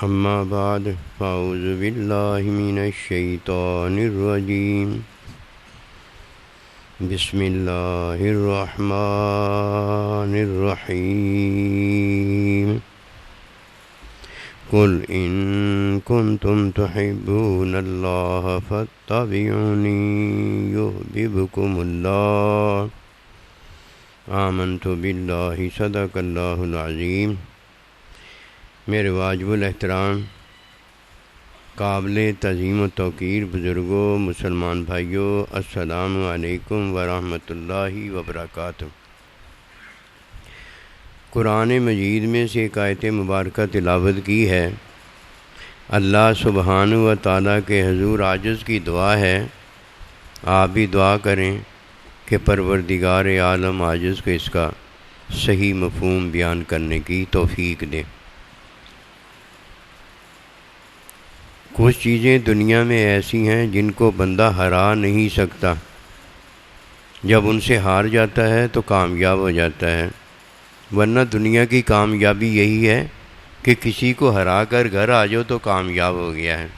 أما بعد فأعوذ بالله من الشيطان الرجيم بسم الله الرحمن الرحيم قل إن كنتم تحبون الله فاتبعوني يحببكم الله آمنت بالله صدق الله العظيم۔ میرے واجب الاحترام قابل تعظیم و توقیر بزرگوں، مسلمان بھائیوں، السلام علیکم ورحمۃ اللہ وبرکاتہ۔ قرآن مجید میں سے ایک آیت مبارکہ تلاوت کی ہے۔ اللہ سبحانہ و تعالیٰ کے حضور عاجز کی دعا ہے، آپ بھی دعا کریں کہ پروردگار عالم عاجز کو اس کا صحیح مفہوم بیان کرنے کی توفیق دے۔ کچھ چیزیں دنیا میں ایسی ہیں جن کو بندہ ہرا نہیں سکتا، جب ان سے ہار جاتا ہے تو کامیاب ہو جاتا ہے، ورنہ دنیا کی کامیابی یہی ہے کہ کسی کو ہرا کر گھر آ جاؤ تو کامیاب ہو گیا ہے۔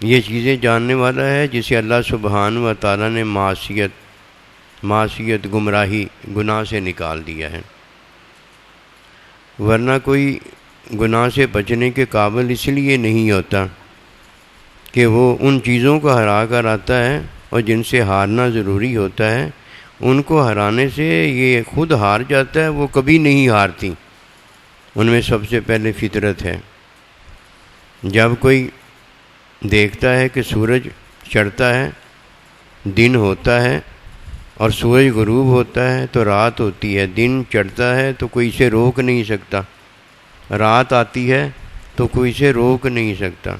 یہ چیزیں جاننے والا ہے جسے اللہ سبحانہ و تعالیٰ نے معصیت گمراہی گناہ سے نکال دیا ہے، ورنہ کوئی گناہ سے بچنے کے قابل اس لیے نہیں ہوتا کہ وہ ان چیزوں کو ہرا کر آتا ہے، اور جن سے ہارنا ضروری ہوتا ہے ان کو ہرانے سے یہ خود ہار جاتا ہے، وہ کبھی نہیں ہارتی۔ ان میں سب سے پہلے فطرت ہے۔ جب کوئی دیکھتا ہے کہ سورج چڑھتا ہے، دن ہوتا ہے، اور سورج غروب ہوتا ہے تو رات ہوتی ہے، دن چڑھتا ہے تو کوئی اسے روک نہیں سکتا، رات آتی ہے تو کوئی اسے روک نہیں سکتا۔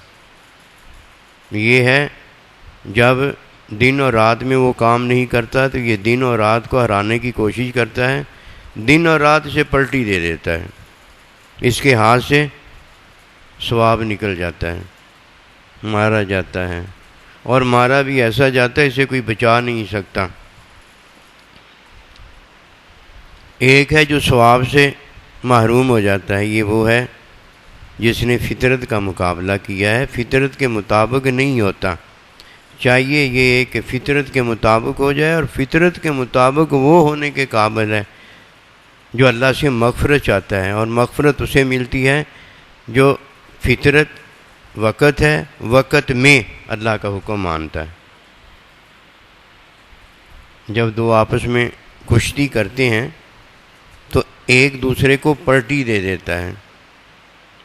یہ ہے جب دن اور رات میں وہ کام نہیں کرتا تو یہ دن اور رات کو ہرانے کی کوشش کرتا ہے، دن اور رات اسے پلٹی دے دیتا ہے، اس کے ہاتھ سے ثواب نکل جاتا ہے، مارا جاتا ہے، اور مارا بھی ایسا جاتا ہے اسے کوئی بچا نہیں سکتا۔ ایک ہے جو ثواب سے محروم ہو جاتا ہے، یہ وہ ہے جس نے فطرت کا مقابلہ کیا ہے، فطرت کے مطابق نہیں ہوتا۔ چاہیے یہ کہ فطرت کے مطابق ہو جائے، اور فطرت کے مطابق وہ ہونے کے قابل ہے جو اللہ سے مغفرت چاہتا ہے، اور مغفرت اسے ملتی ہے جو فطرت وقت ہے، وقت میں اللہ کا حکم مانتا ہے۔ جب دو آپس میں کشتی کرتے ہیں تو ایک دوسرے کو پلٹی دے دیتا ہے،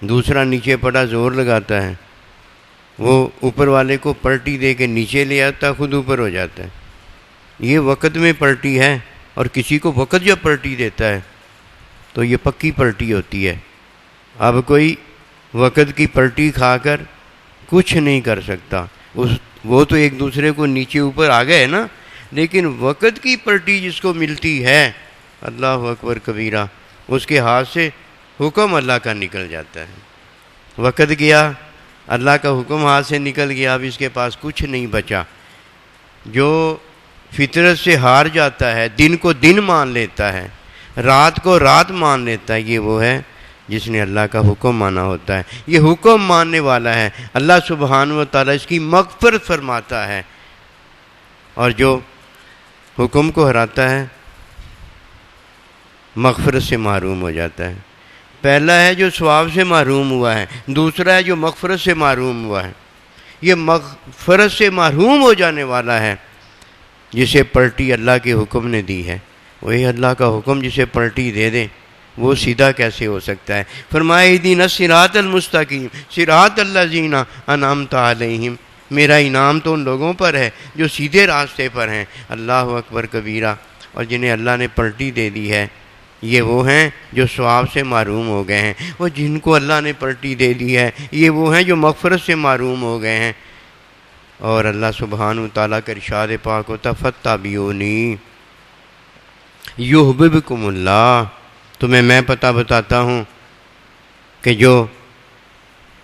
دوسرا نیچے پڑا زور لگاتا ہے، وہ اوپر والے کو پلٹی دے کے نیچے لے آتا ہے، خود اوپر ہو جاتا ہے۔ یہ وقت میں پلٹی ہے، اور کسی کو وقت جب پلٹی دیتا ہے تو یہ پکی پلٹی ہوتی ہے۔ اب کوئی وقت کی پلٹی کھا کر کچھ نہیں کر سکتا، وہ تو ایک دوسرے کو نیچے اوپر آ گئے نا، لیکن وقت کی پلٹی جس کو ملتی ہے، اللہ اکبر کبیرہ، اس کے ہاتھ سے حکم اللہ کا نکل جاتا ہے۔ وقت گیا، اللہ کا حکم ہاتھ سے نکل گیا، اب اس کے پاس کچھ نہیں بچا۔ جو فطرت سے ہار جاتا ہے، دن کو دن مان لیتا ہے، رات کو رات مان لیتا ہے، یہ وہ ہے جس نے اللہ کا حکم مانا ہوتا ہے۔ یہ حکم ماننے والا ہے، اللہ سبحانہ و تعالیٰ اس کی مغفرت فرماتا ہے، اور جو حکم کو ہراتا ہے مغفرت سے محروم ہو جاتا ہے۔ پہلا ہے جو ثواب سے محروم ہوا ہے، دوسرا ہے جو مغفرت سے محروم ہوا ہے۔ یہ مغفرت سے محروم ہو جانے والا ہے جسے پلٹی اللہ کے حکم نے دی ہے۔ وہی اللہ کا حکم جسے پلٹی دے دے وہ سیدھا کیسے ہو سکتا ہے؟ فرمایا اہدنا الصراط المستقیم صراط الذین انعمت علیہم، میرا انعام تو ان لوگوں پر ہے جو سیدھے راستے پر ہیں۔ اللہ اکبر کبیرہ۔ اور جنہیں اللہ نے پلٹی دے دی ہے یہ وہ ہیں جو ثواب سے محروم ہو گئے ہیں، اور جن کو اللہ نے پلٹی دے دی ہے یہ وہ ہیں جو مغفرت سے محروم ہو گئے ہیں۔ اور اللہ سبحانہ تعالیٰ کا ارشاد پاک ہوتا فاتبعونی یحببکم اللہ۔ تمہیں میں پتہ بتاتا ہوں کہ جو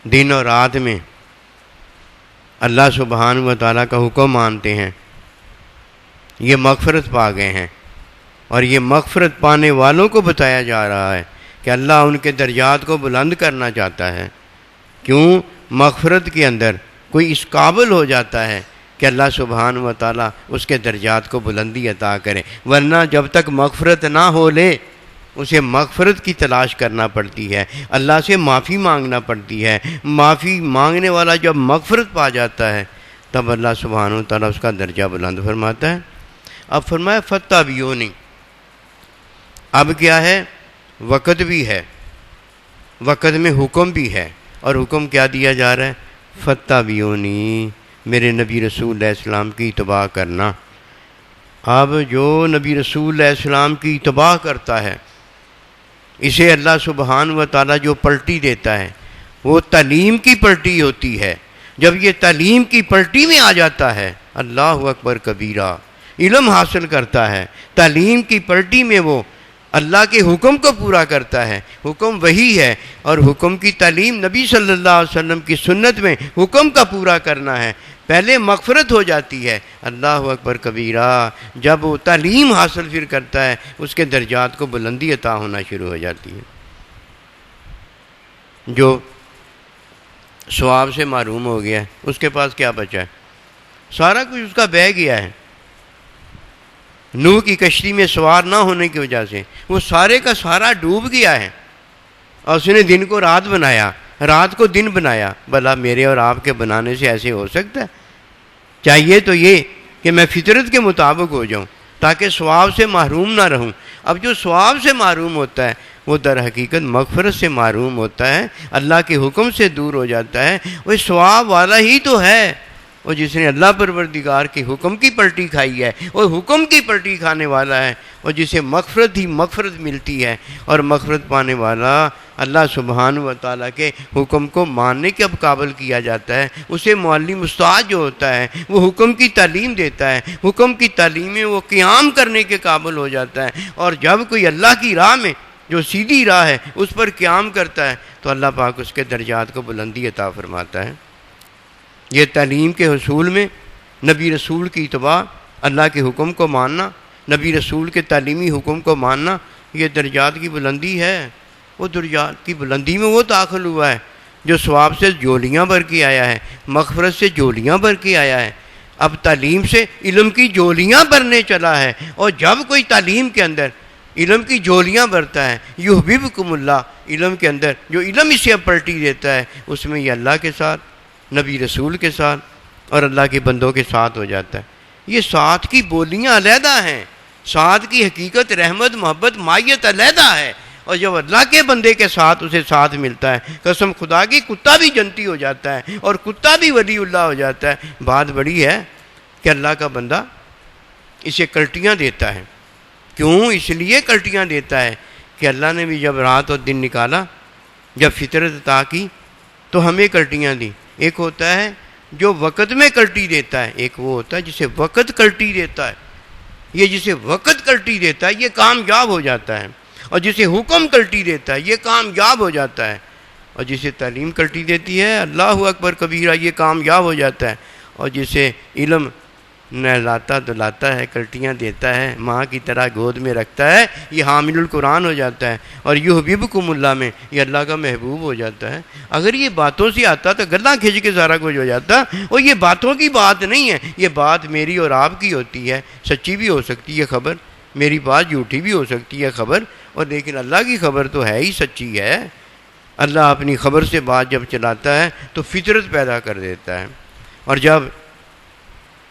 دن اور رات میں اللہ سبحانہ و تعالیٰ کا حکم مانتے ہیں یہ مغفرت پا گئے ہیں، اور یہ مغفرت پانے والوں کو بتایا جا رہا ہے کہ اللہ ان کے درجات کو بلند کرنا چاہتا ہے۔ کیوں؟ مغفرت کے اندر کوئی اس قابل ہو جاتا ہے کہ اللہ سبحانہ و تعالیٰ اس کے درجات کو بلندی عطا کرے، ورنہ جب تک مغفرت نہ ہو لے اسے مغفرت کی تلاش کرنا پڑتی ہے، اللہ سے معافی مانگنا پڑتی ہے۔ معافی مانگنے والا جب مغفرت پا جاتا ہے تب اللہ سبحانہ و تعالیٰ اس کا درجہ بلند فرماتا ہے۔ اب فرمایا فاتبعونی، اب کیا ہے؟ وقت بھی ہے، وقت میں حکم بھی ہے، اور حکم کیا دیا جا رہا ہے؟ فاتبعونی، میرے نبی رسول علیہ السلام کی اتباع کرنا۔ اب جو نبی رسول علیہ السلام کی اتباع کرتا ہے اسے اللہ سبحانہ و تعالیٰ جو پلٹی دیتا ہے وہ تعلیم کی پلٹی ہوتی ہے۔ جب یہ تعلیم کی پلٹی میں آ جاتا ہے، اللہ اکبر کبیرہ، علم حاصل کرتا ہے، تعلیم کی پلٹی میں وہ اللہ کے حکم کو پورا کرتا ہے۔ حکم وہی ہے، اور حکم کی تعلیم نبی صلی اللہ علیہ وسلم کی سنت میں حکم کا پورا کرنا ہے۔ پہلے مغفرت ہو جاتی ہے، اللہ اکبر کبیرہ، جب وہ تعلیم حاصل پھر کرتا ہے اس کے درجات کو بلندی عطا ہونا شروع ہو جاتی ہے۔ جو ثواب سے محروم ہو گیا ہے اس کے پاس کیا بچا ہے؟ سارا کچھ اس کا بہہ گیا ہے۔ نوح کی کشتی میں سوار نہ ہونے کی وجہ سے وہ سارے کا سارا ڈوب گیا ہے، اور اس نے دن کو رات بنایا، رات کو دن بنایا۔ بھلا میرے اور آپ کے بنانے سے ایسے ہو سکتا ہے؟ چاہیے تو یہ کہ میں فطرت کے مطابق ہو جاؤں تاکہ ثواب سے محروم نہ رہوں۔ اب جو ثواب سے محروم ہوتا ہے وہ در حقیقت مغفرت سے محروم ہوتا ہے، اللہ کے حکم سے دور ہو جاتا ہے۔ وہ ثواب والا ہی تو ہے وہ جس نے اللہ پروردگار کے حکم کی پلٹی کھائی ہے، وہ حکم کی پلٹی کھانے والا ہے، اور جسے مغفرت ہی مغفرت ملتی ہے۔ اور مغفرت پانے والا اللہ سبحانہ و تعالیٰ کے حکم کو ماننے کے اب قابل کیا جاتا ہے۔ اسے معلم استاد جو ہوتا ہے وہ حکم کی تعلیم دیتا ہے، حکم کی تعلیم میں وہ قیام کرنے کے قابل ہو جاتا ہے۔ اور جب کوئی اللہ کی راہ میں جو سیدھی راہ ہے اس پر قیام کرتا ہے تو اللہ پاک اس کے درجات کو بلندی عطا فرماتا ہے۔ یہ تعلیم کے حصول میں نبی رسول کی اتباع، اللہ کے حکم کو ماننا، نبی رسول کے تعلیمی حکم کو ماننا، یہ درجات کی بلندی ہے۔ وہ درجات کی بلندی میں وہ داخل ہوا ہے جو ثواب سے جولیاں بھر کے آیا ہے، مغفرت سے جولیاں بھر کے آیا ہے، اب تعلیم سے علم کی جولیاں بھرنے چلا ہے۔ اور جب کوئی تعلیم کے اندر علم کی جولیاں بھرتا ہے، یحببکم اللہ، علم کے اندر جو علم اسے اب پلٹی دیتا ہے اس میں یہ اللہ کے ساتھ، نبی رسول کے ساتھ اور اللہ کے بندوں کے ساتھ ہو جاتا ہے۔ یہ ساتھ کی بولیاں علیحدہ ہیں، ساتھ کی حقیقت رحمت محبت مائیت علیحدہ ہے، اور جب اللہ کے بندے کے ساتھ اسے ساتھ ملتا ہے، قسم خدا کی کتا بھی جنتی ہو جاتا ہے اور کتا بھی ولی اللہ ہو جاتا ہے۔ بات بڑی ہے کہ اللہ کا بندہ اسے کلٹیاں دیتا ہے۔ کیوں؟ اس لیے کلٹیاں دیتا ہے کہ اللہ نے بھی جب رات اور دن نکالا، جب فطرت عطا کی تو ہمیں کلٹیاں دیں۔ ایک ہوتا ہے جو وقت میں کلٹی دیتا ہے، ایک وہ ہوتا ہے جسے وقت کلٹی دیتا ہے۔ یہ جسے وقت کلٹی دیتا ہے یہ کامیاب ہو جاتا ہے، اور جسے حکم کلٹی دیتا ہے یہ کامیاب ہو جاتا ہے، اور جسے تعلیم کلٹی دیتی ہے اللہ اکبر کبیرہ یہ کامیاب ہو جاتا ہے، اور جسے علم نہلاتا دلاتا ہے، کلٹیاں دیتا ہے، ماں کی طرح گود میں رکھتا ہے، یہ حامل القرآن ہو جاتا ہے، اور یحببکم اللہ میں یہ اللہ کا محبوب ہو جاتا ہے۔ اگر یہ باتوں سے آتا تو گلاں کھینچ کے سارا کچھ ہو جاتا، اور یہ باتوں کی بات نہیں ہے، یہ بات میری اور آپ کی ہوتی ہے۔ سچی بھی ہو سکتی ہے خبر، میری بات جھوٹی بھی ہو سکتی ہے خبر، اور لیکن اللہ کی خبر تو ہے ہی سچی ہے۔ اللہ اپنی خبر سے بات جب چلاتا ہے تو فطرت پیدا کر دیتا ہے، اور جب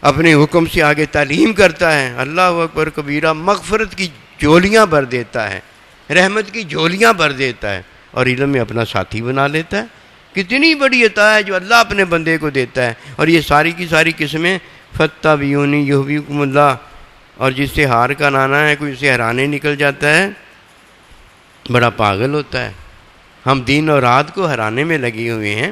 اپنے حکم سے آگے تعلیم کرتا ہے اللہ اکبر کبیرہ مغفرت کی جولیاں بھر دیتا ہے، رحمت کی جولیاں بھر دیتا ہے، اور علم میں اپنا ساتھی بنا لیتا ہے۔ کتنی بڑی عطا ہے جو اللہ اپنے بندے کو دیتا ہے، اور یہ ساری کی ساری قسمیں فاتبعونی یحببکم اللہ۔ اور جس سے ہار کا نانا ہے کوئی اسے ہرانے نکل جاتا ہے بڑا پاگل ہوتا ہے۔ ہم دن اور رات کو ہرانے میں لگے ہوئے ہیں،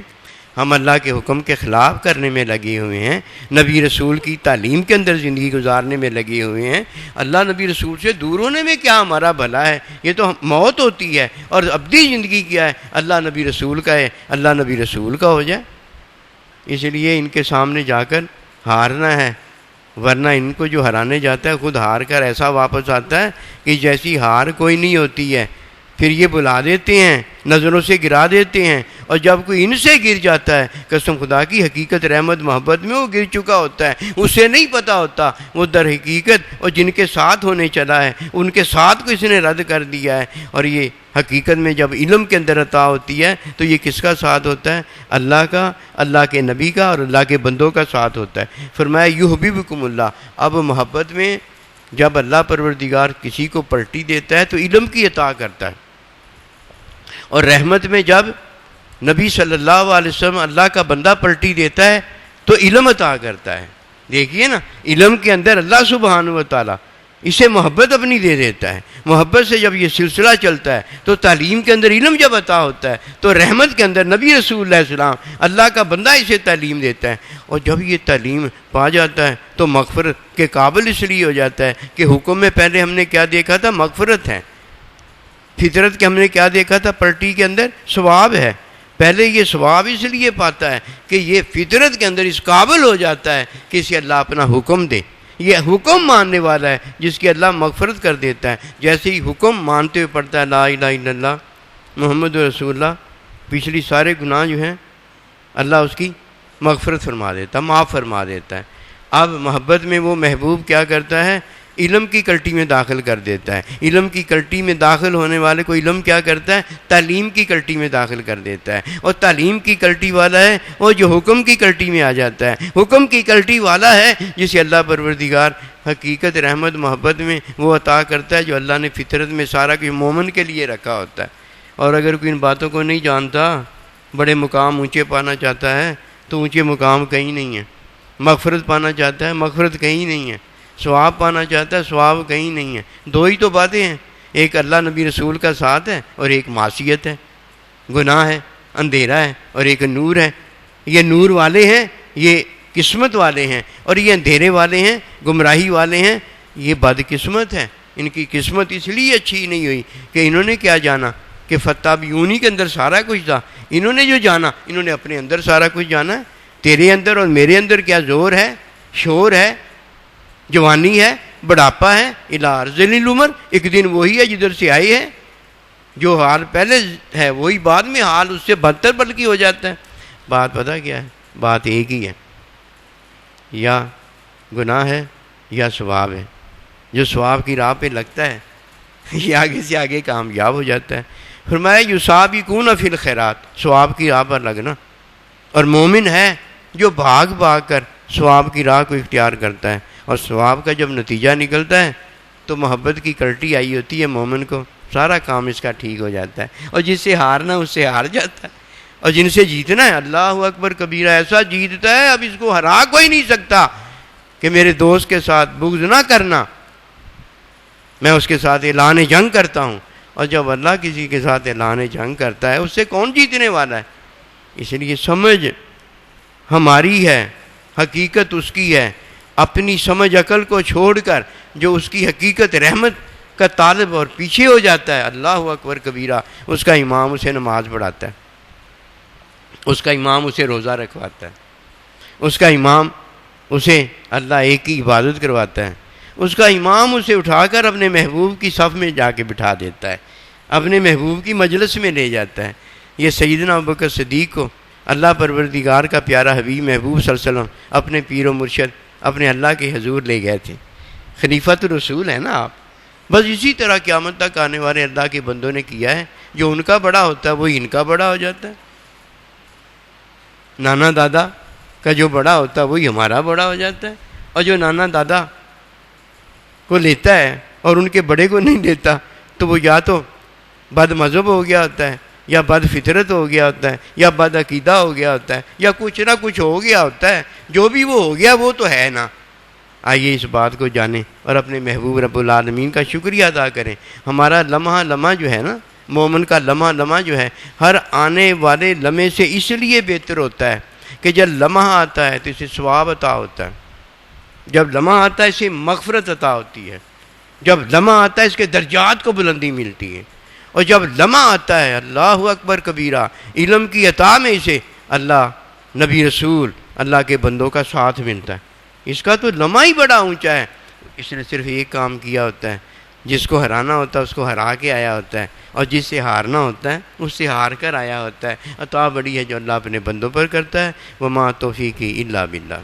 ہم اللہ کے حکم کے خلاف کرنے میں لگے ہوئے ہیں، نبی رسول کی تعلیم کے اندر زندگی گزارنے میں لگے ہوئے ہیں۔ اللہ نبی رسول سے دور ہونے میں کیا ہمارا بھلا ہے؟ یہ تو موت ہوتی ہے، اور ابدی زندگی کیا ہے؟ اللہ نبی رسول کا ہے، اللہ نبی رسول کا ہو جائے۔ اس لیے ان کے سامنے جا کر ہارنا ہے، ورنہ ان کو جو ہرانے جاتا ہے خود ہار کر ایسا واپس آتا ہے کہ جیسی ہار کوئی نہیں ہوتی ہے، پھر یہ بلا دیتے ہیں، نظروں سے گرا دیتے ہیں، اور جب کوئی ان سے گر جاتا ہے، قسم خدا کی حقیقت رحمت محبت میں وہ گر چکا ہوتا ہے، اسے نہیں پتا ہوتا وہ در حقیقت اور جن کے ساتھ ہونے چلا ہے ان کے ساتھ کو اس نے رد کر دیا ہے۔ اور یہ حقیقت میں جب علم کے اندر عطا ہوتی ہے تو یہ کس کا ساتھ ہوتا ہے؟ اللہ کا، اللہ کے نبی کا اور اللہ کے بندوں کا ساتھ ہوتا ہے۔ فرمایا یحببکم اللہ۔ اب محبت میں جب اللہ پروردگار کسی کو پلٹی دیتا ہے تو علم کی عطا کرتا ہے، اور رحمت میں جب نبی صلی اللہ علیہ وسلم اللہ کا بندہ پلٹی دیتا ہے تو علم عطا کرتا ہے۔ دیکھیے نا، علم کے اندر اللہ سبحانہ و تعالیٰ اسے محبت اپنی دے دیتا ہے۔ محبت سے جب یہ سلسلہ چلتا ہے تو تعلیم کے اندر علم جب عطا ہوتا ہے تو رحمت کے اندر نبی رسول اللہ علیہ السلام اللہ کا بندہ اسے تعلیم دیتا ہے، اور جب یہ تعلیم پا جاتا ہے تو مغفرت کے قابل اس لیے ہو جاتا ہے کہ حکم میں پہلے ہم نے کیا دیکھا تھا؟ مغفرت ہے۔ فطرت کے ہم نے کیا دیکھا تھا؟ پلٹی کے اندر ثواب ہے۔ پہلے یہ ثواب اس لیے پاتا ہے کہ یہ فطرت کے اندر اس قابل ہو جاتا ہے کہ اسے اللہ اپنا حکم دے، یہ حکم ماننے والا ہے جس کی اللہ مغفرت کر دیتا ہے۔ جیسے ہی حکم مانتے ہوئے پڑھتا ہے لا الہ الا اللہ محمد رسول اللہ، پچھلی سارے گناہ جو ہیں اللہ اس کی مغفرت فرما دیتا ہے، معاف فرما دیتا ہے۔ اب محبت میں وہ محبوب کیا کرتا ہے؟ علم کی کلٹی میں داخل کر دیتا ہے۔ علم کی کلٹی میں داخل ہونے والے کو علم کیا کرتا ہے؟ تعلیم کی کلٹی میں داخل کر دیتا ہے، اور تعلیم کی کلٹی والا ہے وہ جو حکم کی کلٹی میں آ جاتا ہے۔ حکم کی کلٹی والا ہے جسے اللہ پروردگار حقیقت رحمت محبت میں وہ عطا کرتا ہے جو اللہ نے فطرت میں سارا کچھ مومن کے لیے رکھا ہوتا ہے۔ اور اگر کوئی ان باتوں کو نہیں جانتا، بڑے مقام اونچے پانا چاہتا ہے تو اونچے مقام کہیں نہیں ہے، مغفرت پانا چاہتا ہے مغفرت کہیں نہیں ہے، ثواب پانا چاہتا ہے ثواب کہیں نہیں ہے۔ دو ہی تو باتیں ہیں، ایک اللہ نبی رسول کا ساتھ ہے اور ایک معصیت ہے، گناہ ہے، اندھیرا ہے، اور ایک نور ہے۔ یہ نور والے ہیں، یہ قسمت والے ہیں، اور یہ اندھیرے والے ہیں، گمراہی والے ہیں، یہ بد قسمت ہے۔ ان کی قسمت اس لیے اچھی نہیں ہوئی کہ انہوں نے کیا جانا کہ فتابیونی کے اندر سارا کچھ تھا۔ انہوں نے جو جانا، انہوں نے اپنے اندر سارا کچھ جانا ہے۔ تیرے اندر اور میرے اندر کیا زور ہے، شور ہے، جوانی ہے، بڑھاپا ہے، الی ارذل العمر، ایک دن وہی ہے جدھر سے آئے ہیں، جو حال پہلے ہے وہی بعد میں حال اس سے بدتر بلکہ ہو جاتا ہے۔ بات پتہ کیا ہے؟ بات ایک ہی ہے، یا گناہ ہے یا ثواب ہے۔ جو ثواب کی راہ پہ لگتا ہے یہ آگے سے آگے کامیاب ہو جاتا ہے۔ فرمایا یسابقون فی الخیرات، ثواب کی راہ پر لگنا، اور مومن ہے جو بھاگ بھاگ کر ثواب کی راہ کو اختیار کرتا ہے، اور ثواب کا جب نتیجہ نکلتا ہے تو محبت کی کلٹی آئی ہوتی ہے مومن کو، سارا کام اس کا ٹھیک ہو جاتا ہے، اور جس سے ہارنا اس سے ہار جاتا ہے، اور جن سے جیتنا ہے اللہ اکبر کبیرہ ایسا جیتتا ہے اب اس کو ہرا کوئی نہیں سکتا کہ میرے دوست کے ساتھ بغض نہ کرنا، میں اس کے ساتھ اعلان جنگ کرتا ہوں۔ اور جب اللہ کسی کے ساتھ اعلان جنگ کرتا ہے اس سے کون جیتنے والا ہے؟ اس لیے سمجھ ہماری ہے، حقیقت اس کی ہے۔ اپنی سمجھ عقل کو چھوڑ کر جو اس کی حقیقت رحمت کا طالب اور پیچھے ہو جاتا ہے، اللہ اکبر کبیرہ، اس کا امام اسے نماز پڑھاتا ہے، اس کا امام اسے روزہ رکھواتا ہے، اس کا امام اسے اللہ ایک کی عبادت کرواتا ہے، اس کا امام اسے اٹھا کر اپنے محبوب کی صف میں جا کے بٹھا دیتا ہے، اپنے محبوب کی مجلس میں لے جاتا ہے۔ یہ سیدنا ابوبکر صدیق کو اللہ پروردگار کا پیارا حبیب محبوب صلی اللہ علیہ وسلم اپنے پیر و مرشد اپنے اللہ کے حضور لے گئے تھے۔ خلیفۃ الرسول ہے نا آپ۔ بس اسی طرح قیامت تک آنے والے اللہ کے بندوں نے کیا ہے، جو ان کا بڑا ہوتا ہے وہی ان کا بڑا ہو جاتا ہے، نانا دادا کا جو بڑا ہوتا ہے وہی ہمارا بڑا ہو جاتا ہے، اور جو نانا دادا کو لیتا ہے اور ان کے بڑے کو نہیں لیتا تو وہ یا تو بد مذہب ہو گیا ہوتا ہے، یا بد فطرت ہو گیا ہوتا ہے، یا بد عقیدہ ہو گیا ہوتا ہے، یا کچھ نہ کچھ ہو گیا ہوتا ہے۔ جو بھی وہ ہو گیا وہ تو ہے نا۔ آئیے اس بات کو جانیں اور اپنے محبوب رب العالمین کا شکریہ ادا کریں۔ ہمارا لمحہ لمحہ جو ہے نا، مومن کا لمحہ لمحہ جو ہے ہر آنے والے لمحے سے اس لیے بہتر ہوتا ہے کہ جب لمحہ آتا ہے تو اسے ثواب عطا ہوتا ہے، جب لمحہ آتا ہے اسے مغفرت عطا ہوتی ہے، جب لمحہ آتا ہے اس کے درجات کو بلندی ملتی ہے، اور جب لمحہ آتا ہے اللہ اکبر کبیرہ علم کی عطا میں اسے اللہ نبی رسول اللہ کے بندوں کا ساتھ ملتا ہے۔ اس کا تو لمحہ ہی بڑا اونچا ہے۔ اس نے صرف ایک کام کیا ہوتا ہے، جس کو ہرانا ہوتا ہے اس کو ہرا کے آیا ہوتا ہے، اور جس سے ہارنا ہوتا ہے اس سے ہار کر آیا ہوتا ہے۔ عطا بڑی ہے جو اللہ اپنے بندوں پر کرتا ہے، وما توفیقی الا باللہ۔